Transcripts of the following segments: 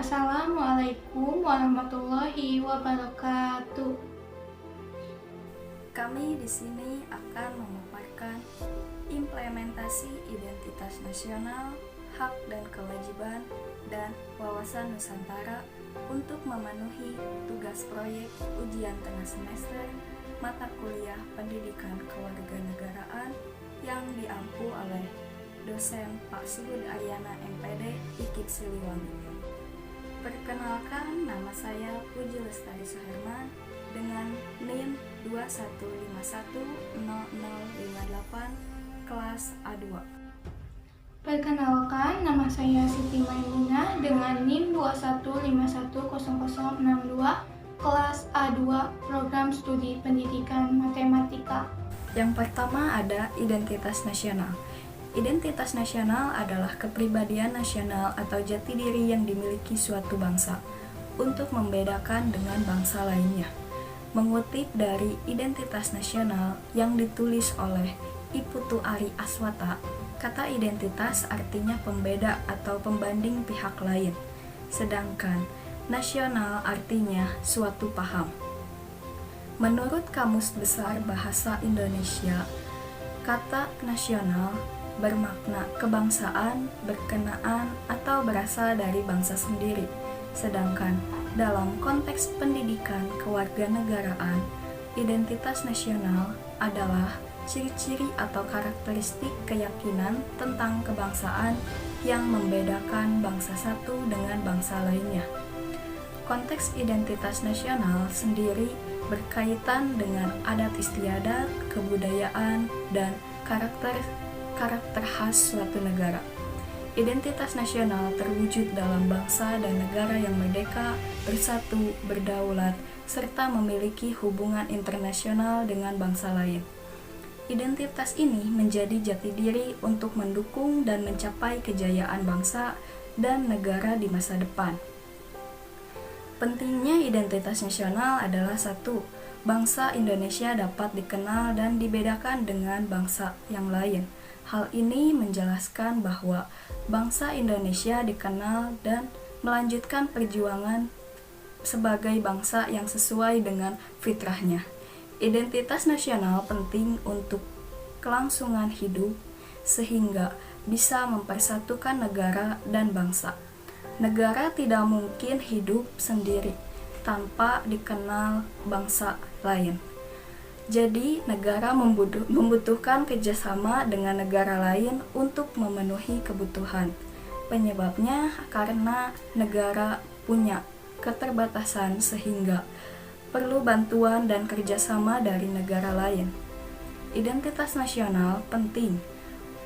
Assalamualaikum warahmatullahi wabarakatuh. Kami di sini akan memaparkan implementasi identitas nasional, hak dan kewajiban, dan wawasan Nusantara untuk memenuhi tugas proyek ujian tengah semester mata kuliah pendidikan kewarganegaraan yang diampu oleh dosen Pak Suhud Aryana MPD IKIP Siliwangi. Perkenalkan, nama saya Puji Lestari Suherman dengan NIM 21510058 kelas A2. Perkenalkan, nama saya Siti Maimunah dengan NIM 21510062 kelas A2 Program Studi Pendidikan Matematika. Yang pertama ada identitas nasional. Identitas nasional adalah kepribadian nasional atau jati diri yang dimiliki suatu bangsa untuk membedakan dengan bangsa lainnya. Mengutip dari Identitas Nasional yang ditulis oleh I Putu Ari Aswata, kata identitas artinya pembeda atau pembanding pihak lain, sedangkan nasional artinya suatu paham. Menurut Kamus Besar Bahasa Indonesia, kata nasional bermakna kebangsaan, berkenaan, atau berasal dari bangsa sendiri. Sedangkan dalam konteks pendidikan kewarganegaraan, identitas nasional adalah ciri-ciri atau karakteristik keyakinan tentang kebangsaan yang membedakan bangsa satu dengan bangsa lainnya. Konteks identitas nasional sendiri berkaitan dengan adat istiadat, kebudayaan, dan karakter khas suatu negara. Identitas nasional terwujud dalam bangsa dan negara yang merdeka, bersatu, berdaulat, serta memiliki hubungan internasional dengan bangsa lain. Identitas ini menjadi jati diri untuk mendukung dan mencapai kejayaan bangsa dan negara di masa depan. Pentingnya identitas nasional adalah satu, bangsa Indonesia dapat dikenal dan dibedakan dengan bangsa yang lain. Hal ini menjelaskan bahwa bangsa Indonesia dikenal dan melanjutkan perjuangan sebagai bangsa yang sesuai dengan fitrahnya. Identitas nasional penting untuk kelangsungan hidup sehingga bisa mempersatukan negara dan bangsa. Negara tidak mungkin hidup sendiri tanpa dikenal bangsa lain. Jadi, negara membutuhkan kerjasama dengan negara lain untuk memenuhi kebutuhan. Penyebabnya karena negara punya keterbatasan sehingga perlu bantuan dan kerjasama dari negara lain. Identitas nasional penting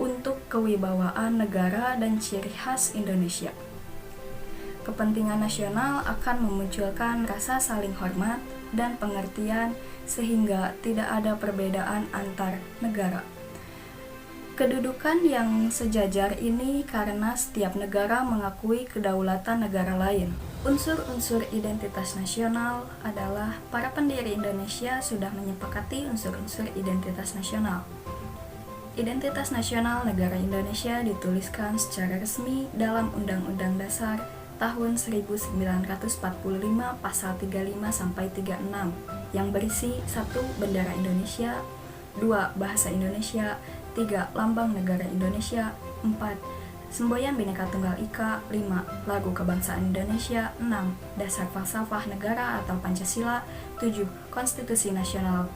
untuk kewibawaan negara dan ciri khas Indonesia. Kepentingan nasional akan memunculkan rasa saling hormat dan pengertian sehingga tidak ada perbedaan antar negara. Kedudukan yang sejajar ini karena setiap negara mengakui kedaulatan negara lain. Unsur-unsur identitas nasional adalah para pendiri Indonesia sudah menyepakati unsur-unsur identitas nasional. Identitas nasional negara Indonesia dituliskan secara resmi dalam Undang-Undang Dasar tahun 1945 pasal 35 sampai 36 yang berisi 1. Bendera Indonesia, 2. Bahasa Indonesia, 3. Lambang Negara Indonesia, 4. Semboyan Bhinneka Tunggal Ika, 5. Lagu Kebangsaan Indonesia, 6. Dasar Falsafah Negara atau Pancasila, 7. Konstitusi Nasional,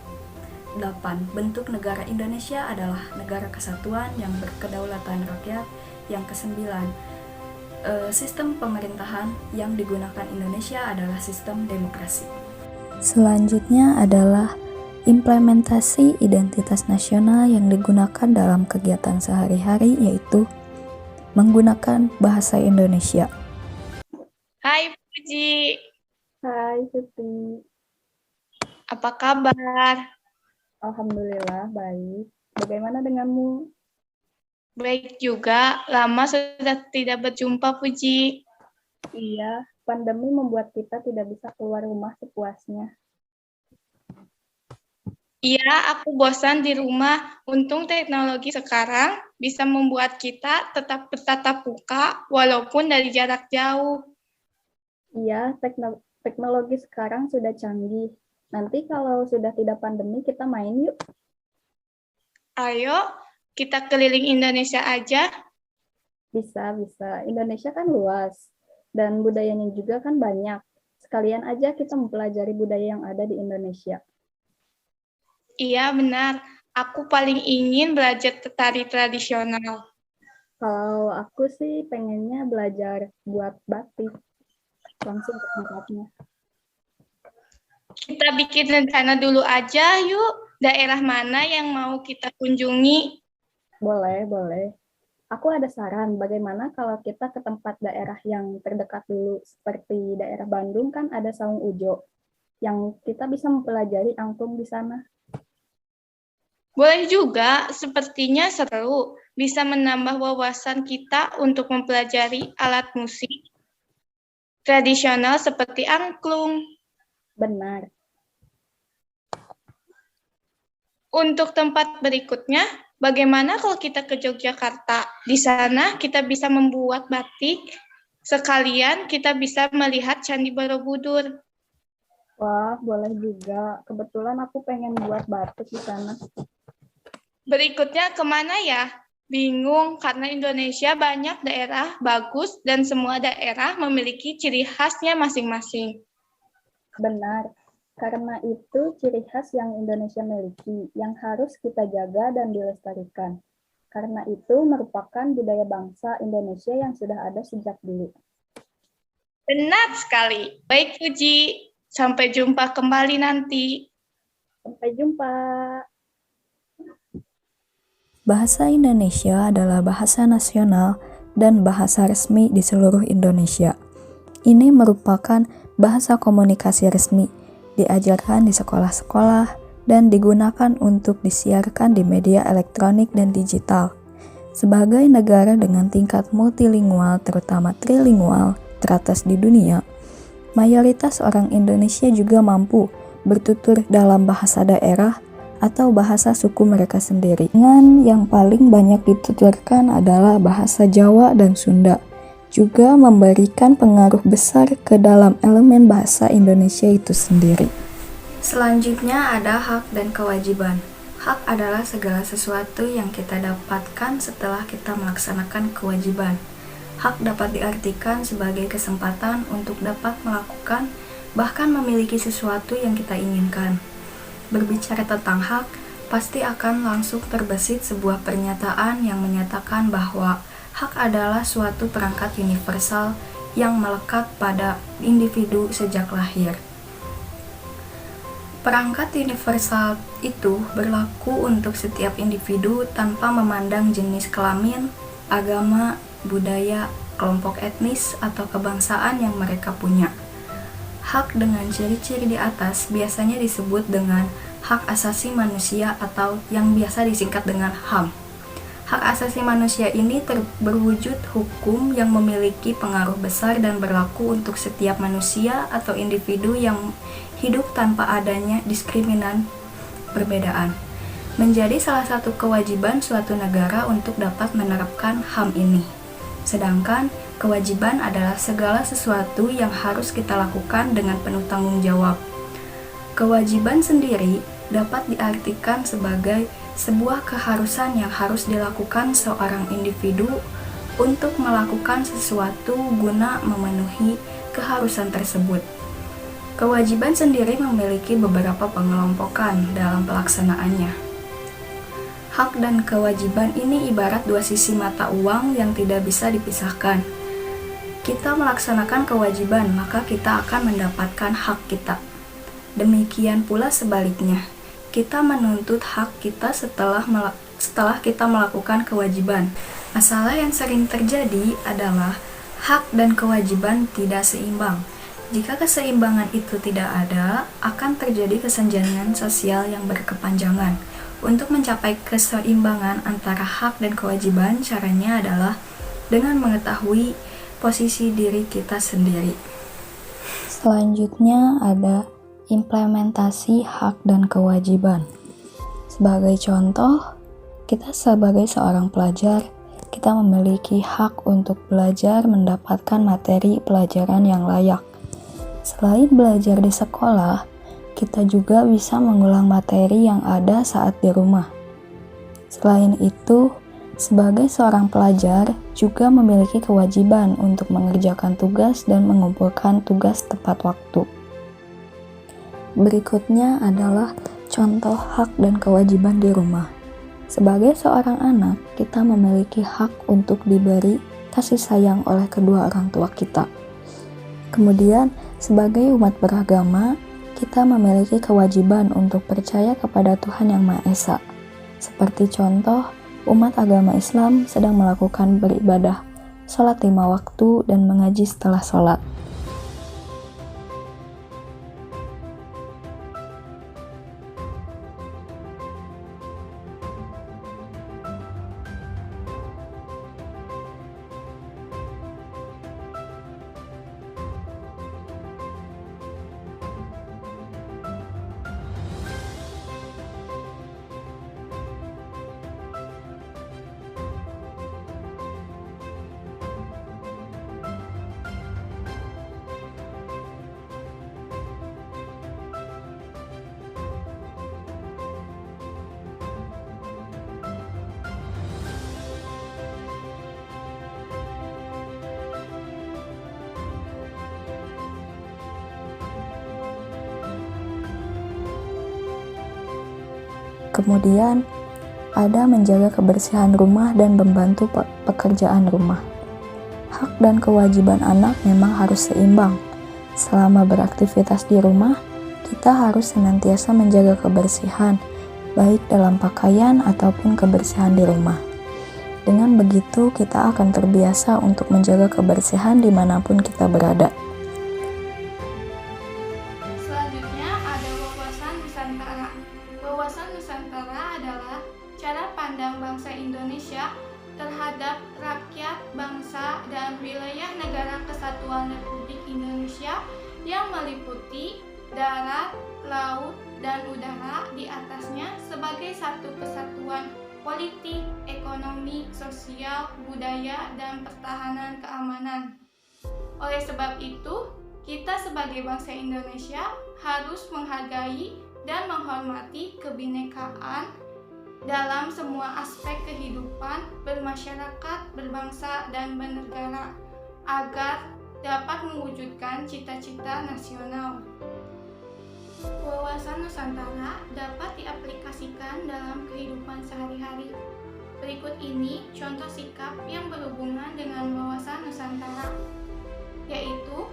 8. Bentuk negara Indonesia adalah negara kesatuan yang berkedaulatan rakyat. Yang ke-9, sistem pemerintahan yang digunakan Indonesia adalah sistem demokrasi. Selanjutnya adalah implementasi identitas nasional yang digunakan dalam kegiatan sehari-hari, yaitu menggunakan bahasa Indonesia. Hai Puji, Hai Siti, apa kabar? Alhamdulillah baik. Bagaimana denganmu? Baik juga, lama sudah tidak berjumpa Puji. Iya, pandemi membuat kita tidak bisa keluar rumah sepuasnya. Iya, aku bosan di rumah. Untung teknologi sekarang bisa membuat kita tetap bertatap muka walaupun dari jarak jauh. Iya, teknologi sekarang sudah canggih. Nanti kalau sudah tidak pandemi, kita main yuk. Ayo, kita keliling Indonesia aja. Bisa, bisa. Indonesia kan luas, dan budayanya juga kan banyak. Sekalian aja kita mempelajari budaya yang ada di Indonesia. Iya, benar. Aku paling ingin belajar tari tradisional. Kalau aku sih pengennya belajar buat batik, langsung ke tempatnya. Kita bikin rencana dulu aja yuk. Daerah mana yang mau kita kunjungi? Boleh, boleh. Aku ada saran, bagaimana kalau kita ke tempat daerah yang terdekat dulu, seperti daerah Bandung kan ada Saung Ujo, yang kita bisa mempelajari angklung di sana. Boleh juga, sepertinya seru. Bisa menambah wawasan kita untuk mempelajari alat musik tradisional seperti angklung. Benar. Untuk tempat berikutnya, bagaimana kalau kita ke Yogyakarta? Di sana kita bisa membuat batik, sekalian kita bisa melihat Candi Borobudur. Wah, boleh juga. Kebetulan aku pengen buat batik di sana. Berikutnya kemana ya? Bingung, karena Indonesia banyak daerah bagus dan semua daerah memiliki ciri khasnya masing-masing. Benar. Karena itu ciri khas yang Indonesia miliki, yang harus kita jaga dan dilestarikan. Karena itu merupakan budaya bangsa Indonesia yang sudah ada sejak dulu. Benar sekali. Baik, Puji. Sampai jumpa kembali nanti. Sampai jumpa. Bahasa Indonesia adalah bahasa nasional dan bahasa resmi di seluruh Indonesia. Ini merupakan bahasa komunikasi resmi, diajarkan di sekolah-sekolah, dan digunakan untuk disiarkan di media elektronik dan digital. Sebagai negara dengan tingkat multilingual, terutama trilingual, teratas di dunia, mayoritas orang Indonesia juga mampu bertutur dalam bahasa daerah atau bahasa suku mereka sendiri. Dengan yang paling banyak dituturkan adalah bahasa Jawa dan Sunda, juga memberikan pengaruh besar ke dalam elemen bahasa Indonesia itu sendiri. Selanjutnya ada hak dan kewajiban. Hak adalah segala sesuatu yang kita dapatkan setelah kita melaksanakan kewajiban. Hak dapat diartikan sebagai kesempatan untuk dapat melakukan, bahkan memiliki sesuatu yang kita inginkan. Berbicara tentang hak, pasti akan langsung terbesit sebuah pernyataan yang menyatakan bahwa hak adalah suatu perangkat universal yang melekat pada individu sejak lahir. Perangkat universal itu berlaku untuk setiap individu tanpa memandang jenis kelamin, agama, budaya, kelompok etnis, atau kebangsaan yang mereka punya. Hak dengan ciri-ciri di atas biasanya disebut dengan hak asasi manusia atau yang biasa disingkat dengan HAM. Hak asasi manusia ini berwujud hukum yang memiliki pengaruh besar dan berlaku untuk setiap manusia atau individu yang hidup tanpa adanya diskriminan perbedaan. Menjadi salah satu kewajiban suatu negara untuk dapat menerapkan HAM ini. Sedangkan kewajiban adalah segala sesuatu yang harus kita lakukan dengan penuh tanggung jawab. Kewajiban sendiri dapat diartikan sebagai sebuah keharusan yang harus dilakukan seorang individu untuk melakukan sesuatu guna memenuhi keharusan tersebut. Kewajiban sendiri memiliki beberapa pengelompokan dalam pelaksanaannya. Hak dan kewajiban ini ibarat dua sisi mata uang yang tidak bisa dipisahkan. Kita melaksanakan kewajiban, maka kita akan mendapatkan hak kita. Demikian pula sebaliknya, kita menuntut hak kita setelah kita melakukan kewajiban. Masalah yang sering terjadi adalah hak dan kewajiban tidak seimbang. Jika keseimbangan itu tidak ada, akan terjadi kesenjangan sosial yang berkepanjangan. Untuk mencapai keseimbangan antara hak dan kewajiban, caranya adalah dengan mengetahui posisi diri kita sendiri. Selanjutnya ada implementasi hak dan kewajiban. Sebagai contoh, kita sebagai seorang pelajar, kita memiliki hak untuk belajar mendapatkan materi pelajaran yang layak. Selain belajar di sekolah, kita juga bisa mengulang materi yang ada saat di rumah. Selain itu, sebagai seorang pelajar juga memiliki kewajiban untuk mengerjakan tugas dan mengumpulkan tugas tepat waktu. Berikutnya adalah contoh hak dan kewajiban di rumah. Sebagai seorang anak, kita memiliki hak untuk diberi kasih sayang oleh kedua orang tua kita. Kemudian, sebagai umat beragama, kita memiliki kewajiban untuk percaya kepada Tuhan Yang Maha Esa. Seperti contoh, umat agama Islam sedang melakukan beribadah, sholat 5 waktu, dan mengaji setelah sholat. Kemudian, ada menjaga kebersihan rumah dan membantu pekerjaan rumah. Hak dan kewajiban anak memang harus seimbang. Selama beraktivitas di rumah, kita harus senantiasa menjaga kebersihan, baik dalam pakaian ataupun kebersihan di rumah. Dengan begitu, kita akan terbiasa untuk menjaga kebersihan dimanapun kita berada. Selanjutnya ada wawasan Nusantara. Wawasan Nusantara adalah cara pandang bangsa Indonesia terhadap rakyat, bangsa, dan wilayah negara kesatuan Republik Indonesia yang meliputi darat, laut, dan udara di atasnya sebagai satu kesatuan politik, ekonomi, sosial, budaya, dan pertahanan keamanan. Oleh sebab itu, kita sebagai bangsa Indonesia harus menghargai dan menghormati kebinekaan dalam semua aspek kehidupan bermasyarakat, berbangsa, dan bernegara agar dapat mewujudkan cita-cita nasional. Wawasan Nusantara dapat diaplikasikan dalam kehidupan sehari-hari. Berikut ini contoh sikap yang berhubungan dengan wawasan Nusantara, yaitu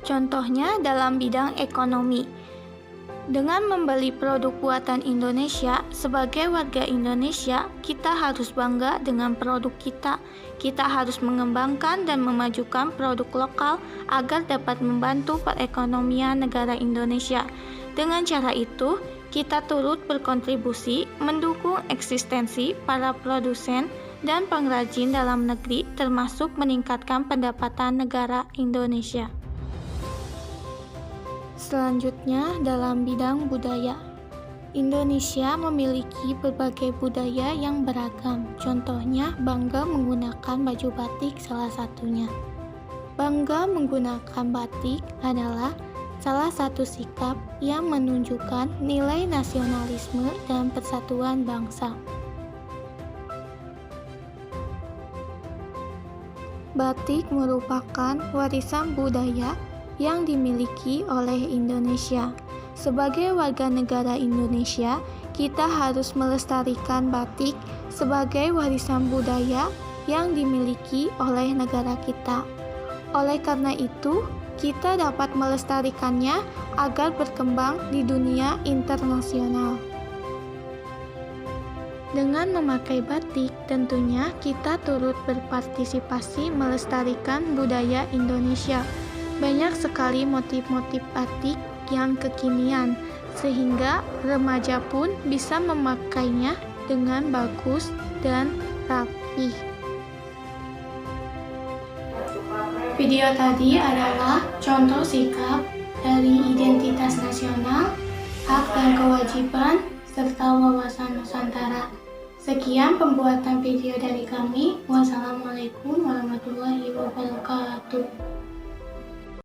contohnya dalam bidang ekonomi. Dengan membeli produk buatan Indonesia, sebagai warga Indonesia, kita harus bangga dengan produk kita. Kita harus mengembangkan dan memajukan produk lokal agar dapat membantu perekonomian negara Indonesia. Dengan cara itu, kita turut berkontribusi mendukung eksistensi para produsen dan pengrajin dalam negeri, termasuk meningkatkan pendapatan negara Indonesia. Selanjutnya, dalam bidang budaya. Indonesia memiliki berbagai budaya yang beragam. Contohnya, bangga menggunakan baju batik salah satunya. Bangga menggunakan batik adalah salah satu sikap yang menunjukkan nilai nasionalisme dan persatuan bangsa. Batik merupakan warisan budaya yang dimiliki oleh Indonesia. Sebagai warga negara Indonesia, kita harus melestarikan batik sebagai warisan budaya yang dimiliki oleh negara kita. Oleh karena itu, kita dapat melestarikannya agar berkembang di dunia internasional. Dengan memakai batik, tentunya kita turut berpartisipasi melestarikan budaya Indonesia. Banyak sekali motif-motif batik yang kekinian, sehingga remaja pun bisa memakainya dengan bagus dan rapi. Video tadi adalah contoh sikap dari identitas nasional, hak dan kewajiban, serta wawasan Nusantara. Sekian pembuatan video dari kami. Wassalamualaikum warahmatullahi wabarakatuh.